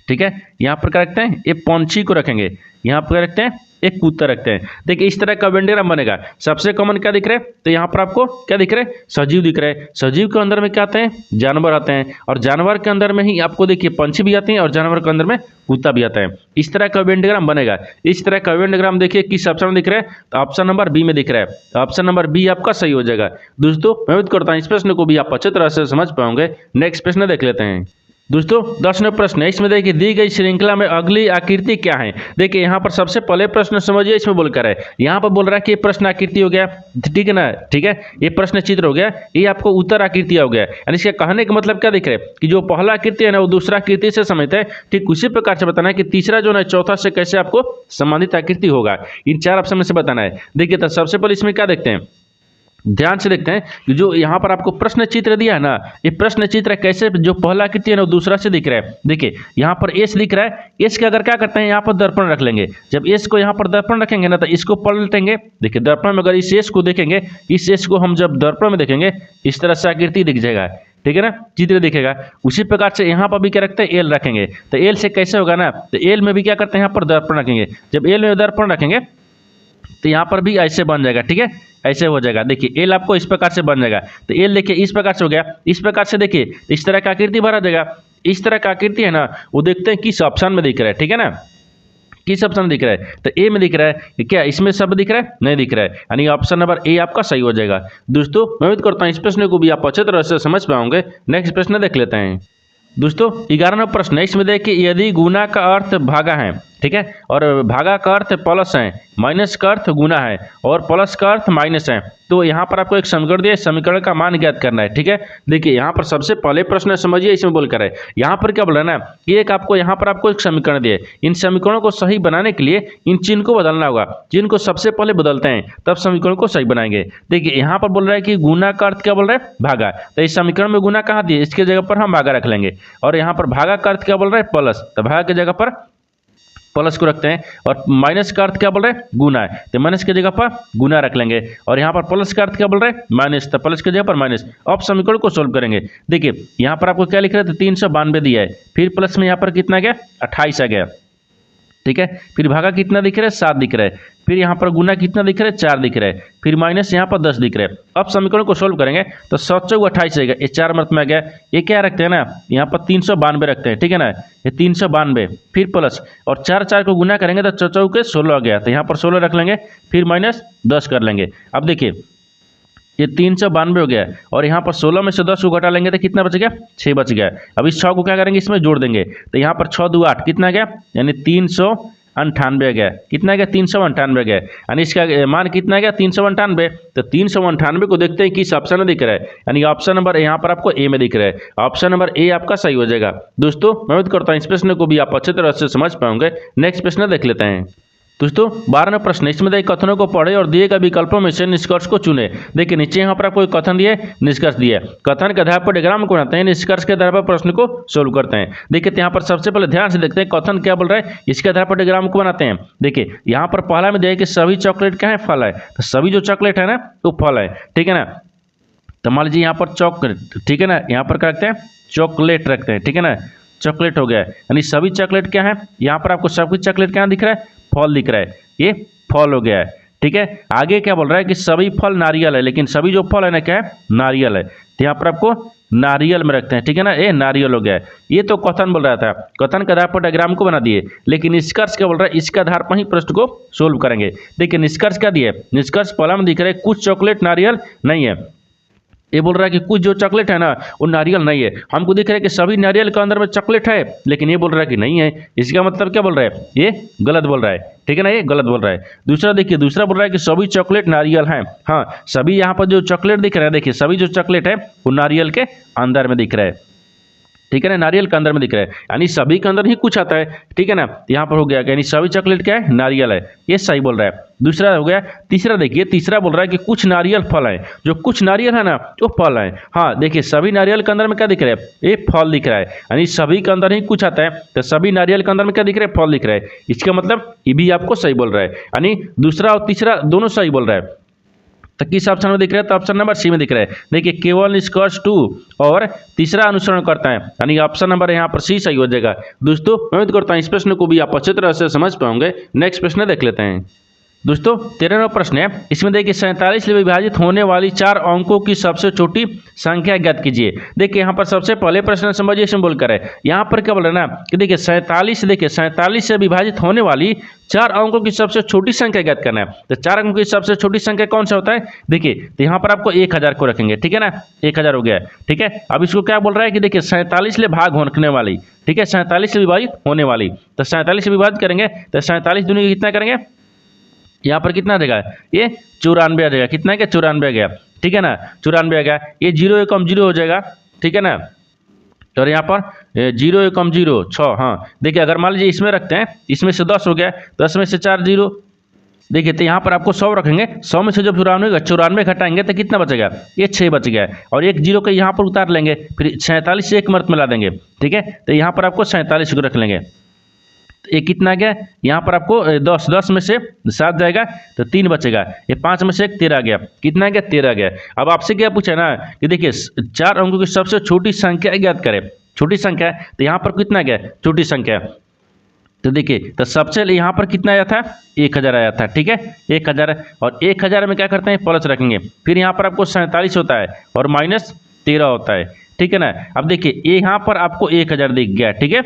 ठीक है। यहाँ पर क्या रखते हैं, एक पंछी को रखेंगे, यहाँ पर क्या रखते हैं, एक कुत्ता रखते हैं। देखिए इस तरह का वेंडग्राम बनेगा। सबसे कॉमन क्या दिख रहा है, तो यहाँ पर आपको क्या दिख रहा है, सजीव दिख रहा है। सजीव के अंदर में क्या आते हैं, जानवर आते हैं और जानवर के अंदर में ही आपको देखिए पंछी भी आते हैं और जानवर के अंदर में कुत्ता भी आता है। इस तरह का वेंडग्राम बनेगा। इस तरह का वेंडग्राम देखिए किस ऑप्शन में दिख रहा है, तो ऑप्शन नंबर बी में दिख रहा है। ऑप्शन नंबर बी आपका सही हो जाएगा। दोस्तों मैं उम्मीद करता हूँ इस प्रश्न को भी आप अच्छी तरह से समझ पाओगे। नेक्स्ट प्रश्न देख लेते हैं। दोस्तों 10वां प्रश्न है, इसमें देखिए दी गई श्रृंखला में अगली आकृति क्या है। देखिए यहाँ पर सबसे पहले प्रश्न समझिए, इसमें बोलकर है, यहाँ पर बोल रहा है कि ये प्रश्न आकृति हो गया, ठीक है ना, ठीक है, ये प्रश्न चित्र हो गया, ये आपको उत्तर आकृति हो गया। यानी इसके कहने का मतलब क्या दिख रहा है कि जो पहला आकृति है ना वो दूसरा आकृति से संबंधित है। ठीक उसी प्रकार से बताना है कि तीसरा जो है चौथा से कैसे आपको संबंधित आकृति होगा, इन 4 ऑप्शन में से बताना है। देखिए तो सबसे पहले इसमें क्या देखते हैं, ध्यान से देखते हैं कि जो यहाँ पर आपको प्रश्न चित्र दिया है ना, ये प्रश्न चित्र कैसे जो पहला आकृति है ना वो दूसरा से दिख रहा है। देखिए यहाँ पर एस दिख रहा है, एस के अगर क्या करते हैं यहाँ पर दर्पण रख लेंगे। जब एस को यहाँ पर दर्पण रखेंगे ना तो इसको पलटेंगे। देखिए दर्पण में अगर इस एस को देखेंगे, इस एस को हम जब दर्पण में देखेंगे इस तरह से आकृति दिख जाएगा, ठीक है ना, चित्र दिखेगा। उसी प्रकार से यहाँ पर भी क्या रखते हैं, एल रखेंगे। तो एल से कैसे होगा ना, तो एल में भी क्या करते हैं यहाँ पर दर्पण रखेंगे। जब एल में दर्पण रखेंगे तो यहाँ पर भी ऐसे बन जाएगा, ठीक है, ऐसे हो जाएगा। देखिए एल आपको इस प्रकार से बन जाएगा। तो एल देखिए इस प्रकार से हो गया। इस प्रकार से देखिए इस तरह का आकृति भरा जाएगा। इस तरह का आकृति है ना वो देखते हैं किस ऑप्शन में दिख रहा है, ठीक है ना, किस ऑप्शन में दिख रहा है, तो ए में दिख रहा है कि क्या इसमें शब्द दिख रहा है, नहीं दिख रहा है, यानी ऑप्शन नंबर ए आपका सही हो जाएगा। दोस्तों मैं उम्मीद करता हूँ इस प्रश्न को भी आप अच्छे तरह से समझ पाओगे। नेक्स्ट प्रश्न देख लेते हैं। दोस्तों 11वां प्रश्न है, इसमें देखिए यदि गुना का अर्थ भागा है, ठीक है, और भागा का अर्थ प्लस है, माइनस का अर्थ गुना है और प्लस का अर्थ माइनस है, तो यहाँ पर आपको एक समीकरण दिया, समीकरण का मान ज्ञात करना है, ठीक है। देखिए यहाँ पर सबसे पहले प्रश्न समझिए, इसमें बोलकर है यहाँ पर क्या बोल रहा है ना कि एक आपको यहाँ पर आपको एक समीकरण दिए, इन समीकरणों को सही बनाने के लिए इन चिन्ह को बदलना होगा। चिन्ह को सबसे पहले बदलते हैं तब समीकरण को सही बनाएंगे। देखिए यहाँ पर बोल रहा है कि गुना का अर्थ क्या बोल रहा है, भागा, तो इस समीकरण में गुना कहाँ दिए, इसके जगह पर हम भागा रख लेंगे। और यहाँ पर भागा का अर्थ क्या बोल रहा है, प्लस, तो भागा की जगह पर प्लस को रखते हैं। और माइनस का अर्थ क्या बोल रहे हैं, गुना है, तो माइनस की जगह पर गुना रख लेंगे। और यहाँ पर प्लस का अर्थ क्या बोल रहे हैं, माइनस, तो प्लस की जगह पर माइनस। अब समीकरण को सोल्व करेंगे। देखिए यहाँ पर आपको क्या लिख रहे थे, 392 दिया है, फिर प्लस में यहाँ पर कितना गया, 28 आ गया, ठीक है, फिर भागा कितना दिख रहा है, 7 दिख रहा है, फिर यहाँ पर गुना कितना दिख रहा है, 4 दिख रहा है, फिर माइनस यहाँ पर 10 दिख रहा है। अब समीकरण को सोल्व करेंगे तो 7 चौक 28 आएगा, ये 4 मत में आ गया। ये क्या रखते हैं ना, यहाँ पर 392 रखते हैं, ठीक है ना, ये 392 फिर प्लस और 4 को गुना करेंगे तो 4 चौक 16 आ गया, तो यहाँ पर 16 रख लेंगे, फिर माइनस 10 कर लेंगे। अब देखिए ये 392 हो गया और यहाँ पर 16 में से 10 को घटा लेंगे तो कितना बच गया, 6 बच गया। अब इस 6 को क्या करेंगे, इसमें जोड़ देंगे, तो यहाँ पर 6 2 8 कितना गया, यानी 308 98 आ गया। कितना गया 398 गया, यानी इसका मान कितना गया 398। तो 398 को देखते हैं किस ऑप्शन में दिख रहा है, यानी ऑप्शन नंबर यहाँ पर आपको ए में दिख रहा है। ऑप्शन नंबर ए आपका सही हो जाएगा। दोस्तों मैं उम्मीद करता हूँ इस प्रश्न को भी आप अच्छे तरह से समझ पाओगे। नेक्स्ट प्रश्न देख लेते हैं। दोस्तों 12वां प्रश्न, इसमें देखिए कथनों को पढ़े और दिए गए विकल्पों में से निष्कर्ष को चुने। देखिए नीचे यहाँ पर आपको कथन दिए, निष्कर्ष दिए। कथन के आधार पर डायग्राम को बनाते हैं, निष्कर्ष के आधार पर प्रश्न को सोल्व करते हैं। देखिए यहाँ पर सबसे पहले ध्यान से देखते हैं कथन क्या बोल रहा है, इसके आधार पर डायग्राम को बनाते हैं। देखिए यहाँ पर पहला में दिया कि सभी चॉकलेट क्या है, फल है। तो सभी जो चॉकलेट है ना वो फल है, ठीक है ना। तो मान लीजिए यहाँ पर चॉकलेट, ठीक है ना, यहाँ पर क्या रखते हैं, चॉकलेट रखते हैं, ठीक है ना। चॉकलेट हो गया, यानी सभी चॉकलेट क्या है, यहाँ पर आपको सभी चॉकलेट क्या दिख रहा है, फल दिख रहा है, ये फल हो गया है, ठीक है। आगे क्या बोल रहा है कि सभी फल नारियल है, लेकिन सभी जो फल है ना क्या है, नारियल है। तो यहाँ पर आपको नारियल में रखते हैं, ठीक है ना, ये नारियल हो गया है। ये तो कथन बोल रहा था, कथन के आधार पर डायग्राम को बना दिए, लेकिन निष्कर्ष क्या बोल रहा है, इसके आधार पर ही प्रश्न को सोल्व करेंगे। देखिए निष्कर्ष क्या दिए, निष्कर्ष पहला में दिख रहा है कुछ चॉकलेट नारियल नहीं है। ये बोल रहा है कि कुछ जो चॉकलेट है ना वो नारियल नहीं है। हमको दिख रहा है कि सभी नारियल के अंदर में चॉकलेट है, लेकिन ये बोल रहा है कि नहीं है। इसका मतलब क्या बोल रहा है, ये गलत बोल रहा है, ठीक है ना, ये गलत बोल रहा है। दूसरा देखिए, दूसरा बोल रहा है कि सभी चॉकलेट नारियल हैं। हाँ, सभी यहाँ पर जो चॉकलेट दिख रहा है, देखिए सभी जो चॉकलेट है वो नारियल के अंदर में दिख रहा है, ठीक है ना, नारियल के अंदर में दिख रहा है, यानी सभी के अंदर ही कुछ आता है, ठीक है ना। यहाँ पर हो गया, यानी सभी चॉकलेट क्या है, नारियल है, ये सही बोल रहा है। दूसरा हो गया। तीसरा देखिए, तीसरा बोल रहा है कि कुछ नारियल फल है, जो कुछ नारियल है ना वो फल है। हाँ देखिए, सभी नारियल के अंदर में क्या दिख रहा है, ये फल दिख रहा है, यानी सभी के अंदर ही कुछ आता है, तो सभी नारियल के अंदर में क्या दिख रहा है, फल दिख रहा है। इसका मतलब ये भी आपको सही बोल रहा है, यानी दूसरा और तीसरा दोनों सही बोल रहा है। तो किस ऑप्शन में दिख रहा है, तो ऑप्शन नंबर सी में दिख रहा है। देखिए केवल निष्कर्ष 2 और तीसरा अनुसरण करता है, यानी ऑप्शन नंबर यहाँ पर सी सही हो जाएगा। दोस्तों मैं उम्मीद करता हूँ इस प्रश्न को भी आप अच्छी तरह से समझ पाओगे। नेक्स्ट प्रश्न देख लेते हैं। दोस्तों 13वां प्रश्न है, इसमें देखिए 47 से विभाजित होने वाली 4 अंकों की सबसे छोटी संख्या ज्ञात कीजिए। देखिए यहाँ पर सबसे पहले प्रश्न समझिए, इसमें बोलकर है यहाँ पर क्या बोल रहे हैं ना कि देखिए 47, देखिए 47 से विभाजित होने वाली 4 अंकों की सबसे छोटी संख्या ज्ञात करना है। तो 4 अंकों की सबसे छोटी संख्या कौन सा होता है, देखिए तो यहाँ पर आपको 1000 को रखेंगे, ठीक है ना, 1000 हो गया है, ठीक है। अब इसको क्या बोल रहा है कि देखिए 47 से भाग होने वाली, ठीक है, 47 से विभाजित होने वाली। तो 47 से विभाजित करेंगे तो 47 दूनी कितना करेंगे, यहाँ पर कितना देगा, ये 94 आ जाएगा। कितना क्या, 94 आ गया, ठीक है ना, 94 आ गया। ये 0 एकम 0 हो जाएगा, ठीक है ना। और यहाँ पर 0 एकम 0 6। हाँ देखिए, अगर मान लीजिए इसमें रखते हैं, इसमें से 10 हो गया, 10 में से 4 0। देखिए तो यहाँ पर आपको 100 रखेंगे, 100 में से जब 94 घटाएंगे तो कितना बचेगा, ये 6 बच गया। और एक 0 को यहाँ पर उतार लेंगे, फिर 47 से एक मर्त मिला देंगे, ठीक है। तो यहाँ पर आपको 47 को रख लेंगे। ये कितना गया, यहाँ पर आपको 10 में से 7 जाएगा तो 3 बचेगा। ये 5 में से 1 13 गया, कितना गया, 13 गया। अब आपसे क्या पूछा ना कि देखिए 4 अंकों की सबसे छोटी संख्या ज्ञात करें। छोटी संख्या, तो यहाँ पर कितना गया, छोटी संख्या। तो देखिए तो सबसे यहाँ पर कितना आया था, 1000 आया था, ठीक है, 1000। और 1000 में क्या करते हैं, प्लस रखेंगे, फिर यहाँ पर आपको 47 होता है और माइनस 13 होता है, ठीक है ना। अब देखिए ये यहाँ पर आपको 1000 दिख गया, ठीक है,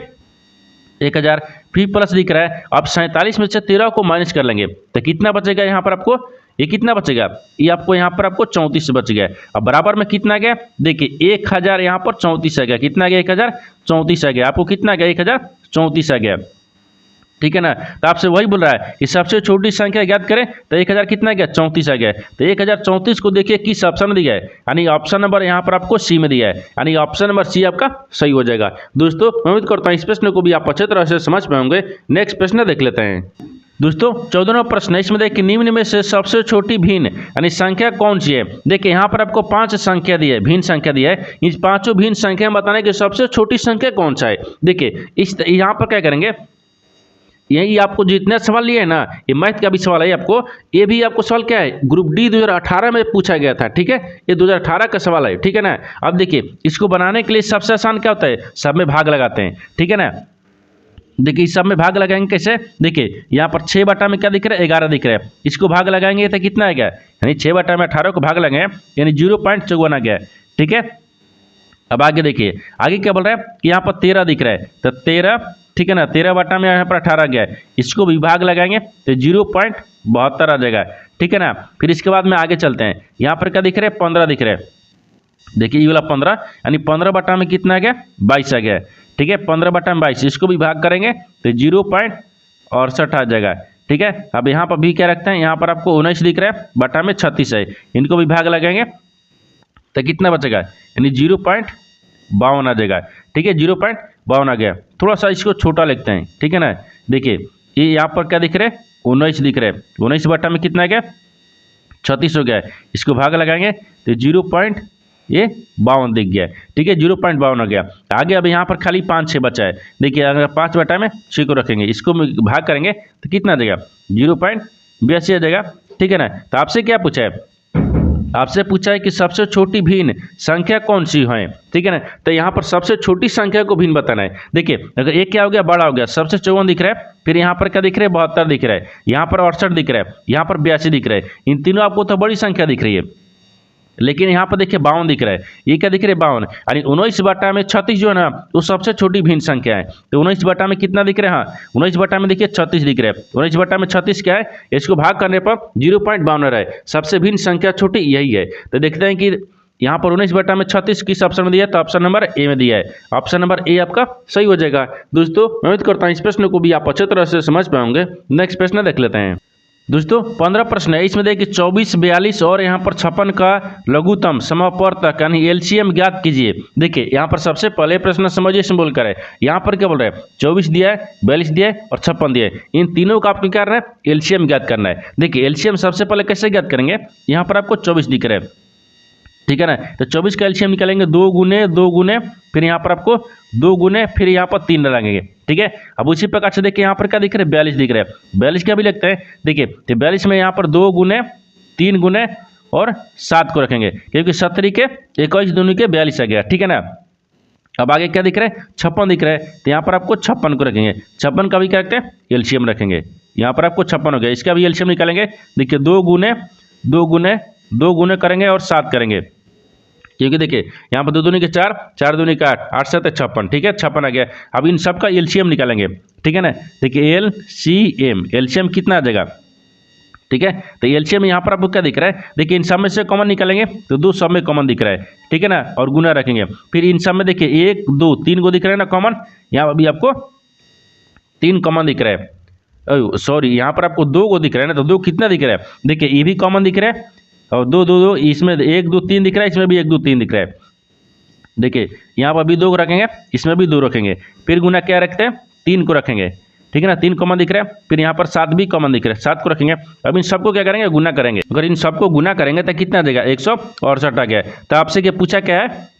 1000 फिर प्लस दिख रहा है। अब 47 में से 13 को माइनस कर लेंगे तो कितना बचेगा, यहाँ पर आपको ये कितना बचेगा, ये आपको यहाँ पर आपको 34 बच गया। अब बराबर में कितना गया, देखिए 1000 यहाँ पर 34 आ गया, कितना गया, 1034 आ गया। आपको कितना गया, 1034 आ गया, ठीक है ना। तो आपसे वही बोल रहा है कि सबसे छोटी संख्या ज्ञात करें, तो 1000 कितना गया, 34 आ गया। तो 1034 को देखिए किस ऑप्शन में दिया है, यानी ऑप्शन नंबर यहाँ पर आपको सी में दिया है, यानी ऑप्शन नंबर सी आपका सही हो जाएगा। दोस्तों मैं उम्मीद करता हूँ इस प्रश्न को भी आप अच्छे तरह से समझ पाएंगे। नेक्स्ट प्रश्न देख लेते हैं। दोस्तों 14वां प्रश्न है, इसमें देखिए निम्न में से सबसे छोटी भिन्न यानी संख्या कौन सी है। देखिए यहाँ पर आपको 5 संख्या दी है, भिन्न संख्या दी है। इस पांचों भिन्न संख्या में बताने की सबसे छोटी संख्या कौन सा है। देखिए इस यहाँ पर क्या करेंगे, यही आपको जितने सवाल लिए है ना, ये मैथ का भी सवाल है आपको, ये भी आपको सवाल क्या है, ग्रुप डी 2018 में पूछा गया था, ठीक है, ये 2018 का सवाल है, ठीक है ना। अब देखिए इसको बनाने के लिए सबसे आसान क्या होता है, सब में भाग लगाते हैं, ठीक है ना। देखिए इस सब में भाग लगाएंगे कैसे, देखिए यहाँ पर 6 बटा में क्या दिख रहा है, 11 दिख रहा है। इसको भाग लगाएंगे तो कितना आ गया, यानी 6 बटा में 18 को भाग लगाएंगे, यानी 0.54 आ गया, ठीक है। अब आगे देखिए, आगे क्या बोल रहा है कि यहाँ पर 13 दिख रहा है, तो 13, ठीक है ना, 13 बटा में यहाँ पर 18 गया है। इसको भी भाग लगाएंगे तो 0.72 आ जाएगा, ठीक है ना। फिर इसके बाद में आगे चलते हैं, यहाँ पर क्या दिख रहा है, 15 दिख रहा है। देखिए ये वाला 15, यानी 15 बटा में कितना आ गया, 22 आ गया, ठीक है, 15 बटा में 22। इसको भी भाग करेंगे तो 68 आ जाएगा। ठीक है, अब यहाँ पर भी क्या रखते हैं, यहाँ पर आपको 19 दिख रहा है, बटा में 36 है, इनको भी भाग लगाएंगे तो कितना बचेगा, यानी 0.52 आ जाएगा। ठीक है, 0.52 आ गया। थोड़ा सा इसको छोटा लिखते हैं, ठीक है ना। देखिए ये यहाँ पर क्या दिख रहा है, 19 दिख रहा है, 19 बटा में कितना आ गया, 36 हो गया है। इसको भाग लगाएंगे तो 0.52 दिख गया। ठीक है, 0.52 आ गया। आगे अब यहाँ पर खाली 5 6 बचा है। देखिए अगर 5 बटा में 6 को रखेंगे, इसको भाग करेंगे तो कितना आ जाएगा, 0.82 आ जाएगा। ठीक है ना। तो आपसे क्या पूछा है, आपसे पूछा है कि सबसे छोटी भिन्न संख्या कौन सी है। ठीक है ना। तो यहाँ पर सबसे छोटी संख्या को भिन्न बताना है। देखिए अगर एक क्या हो गया, बड़ा हो गया, सबसे 54 दिख रहा है, फिर यहाँ पर क्या दिख रहा है, 72 दिख रहा है, यहाँ पर 68 दिख रहा है, यहाँ पर 82 दिख रहा है। इन तीनों आपको तो बड़ी संख्या दिख रही है, लेकिन यहाँ पर देखिए 52 दिख रहा है। ये क्या दिख रहा है, 52, यानी 19 बटा में 36 जो है ना, वो सबसे छोटी भिन्न संख्या है। तो 19 बटा में कितना दिख रहा है, हाँ 19 बटा में देखिए 36 दिख रहा है। 19 बटा में 36 क्या है, इसको भाग करने पर 0.52 है, सबसे भिन्न संख्या छोटी यही है। तो देखते हैं कि यहाँ पर 19 बटा में 36 किस ऑप्शन में दिया है, तो ऑप्शन नंबर ए में दिया है। ऑप्शन नंबर ए आपका सही हो जाएगा। दोस्तों मैं उम्मीद करता हूँ इस प्रश्न को भी आप अच्छे तरह से समझ पाएंगे। नेक्स्ट प्रश्न देख लेते हैं। दोस्तों 15 प्रश्न है, इसमें देखिए 24, 42 और यहाँ पर 56 का लघुत्तम समवर्तक यानी एलसीएम ज्ञात कीजिए। देखिए यहाँ पर सबसे पहले प्रश्न समझिए इसमें बोल कर है, यहाँ पर क्या बोल रहा है, 24 दिया है, 42 दिया है और 56 दिया है। इन तीनों का आपको क्या करना है, एलसीएम ज्ञात करना है। देखिए एलसीएम सबसे पहले कैसे ज्ञात करेंगे, यहाँ पर आपको 24 दिख रहा है, ठीक है ना। तो 24 का एलसीएम निकालेंगे, 2 गुने, फिर यहाँ पर आपको 2 गुने, फिर यहाँ पर 3 लगाएंगे। ठीक है, अब उसी प्रकार से देखिए यहाँ पर क्या दिख रहा है, 42 दिख रहा है। 42 क्या भी लगता है, देखिए तो 42 में यहाँ पर 2 गुने, 3 गुने और 7 को रखेंगे, क्योंकि 17 के 21 दूनी के 42 आ गया। ठीक है ना। अब आगे क्या दिख रहा है, 56 दिख रहा है, तो यहाँ पर आपको 56 को रखेंगे। 56 का भी क्या रखते हैं, एलसीएम रखेंगे। यहाँ पर आपको 56 हो गया, इसका भी एलसीएम निकालेंगे। देखिए 2 गुने करेंगे और 7 करेंगे, क्योंकि देखिए यहाँ पर 2 दूनी के 4, 4 दूनी का 8, 8 7 56। ठीक है, 56 आ गया। अब इन सब का एलसीएम निकालेंगे। ठीक है ना। देखिए एलसीएम कितना आ जाएगा, ठीक है। तो एलसीएम यहाँ पर आपको क्या दिख रहा है, देखिए इन सब में से कॉमन निकालेंगे तो 2 सब में कॉमन दिख रहा है। ठीक है ना, और गुना रखेंगे। फिर इन सब में देखिए 1 2 3 को दिख रहा है ना कॉमन, यहाँ अभी आपको 3 कॉमन दिख रहा है। सॉरी, यहाँ पर आपको 2 को दिख रहा है ना, तो 2 कितना दिख रहा है, देखिए ये भी कॉमन दिख रहा है, और 2 2 2 इसमें 1 2 3 दिख रहा है, इसमें भी 1 2 3 दिख रहा है। देखिए यहाँ पर भी 2 रखेंगे, इसमें भी 2 रखेंगे, फिर गुना क्या रखते हैं, 3 को रखेंगे। ठीक है ना, 3 कॉमन दिख रहा है, फिर यहाँ पर 7 भी कॉमन दिख रहा है, 7 को रखेंगे। अब इन सबको क्या करेंगे, गुना करेंगे। अगर इन सबको गुना करेंगे तो कितना देगा, 168 आ गया। तो आपसे क्या पूछा क्या है,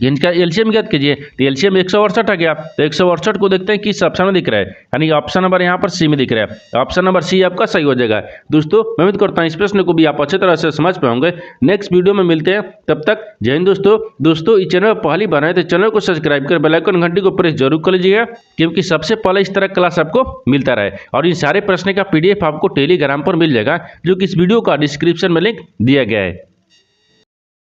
इनका एलसीएम ज्ञात कीजिए। तो एलसीएम 168 आ गया। तो 168 को देखते हैं किस ऑप्शन में दिख रहा है, यानी ऑप्शन नंबर यहाँ पर सी में दिख रहा है। ऑप्शन नंबर सी आपका सही हो जाएगा। दोस्तों मैं उम्मीद करता हूँ इस प्रश्न को भी आप अच्छे तरह से समझ पाएंगे। नेक्स्ट वीडियो में मिलते हैं, तब तक जय हिंद। दोस्तों इस चैनल पर पहली बार आए तो चैनल को सब्सक्राइब कर बेल आइकन घंटी को प्रेस जरूर कर लीजिएगा, क्योंकि सबसे पहले इस तरह क्लास आपको मिलता रहे। और इन सारे प्रश्न का PDF आपको टेलीग्राम पर मिल जाएगा, जो कि इस वीडियो का डिस्क्रिप्शन में लिंक दिया गया है।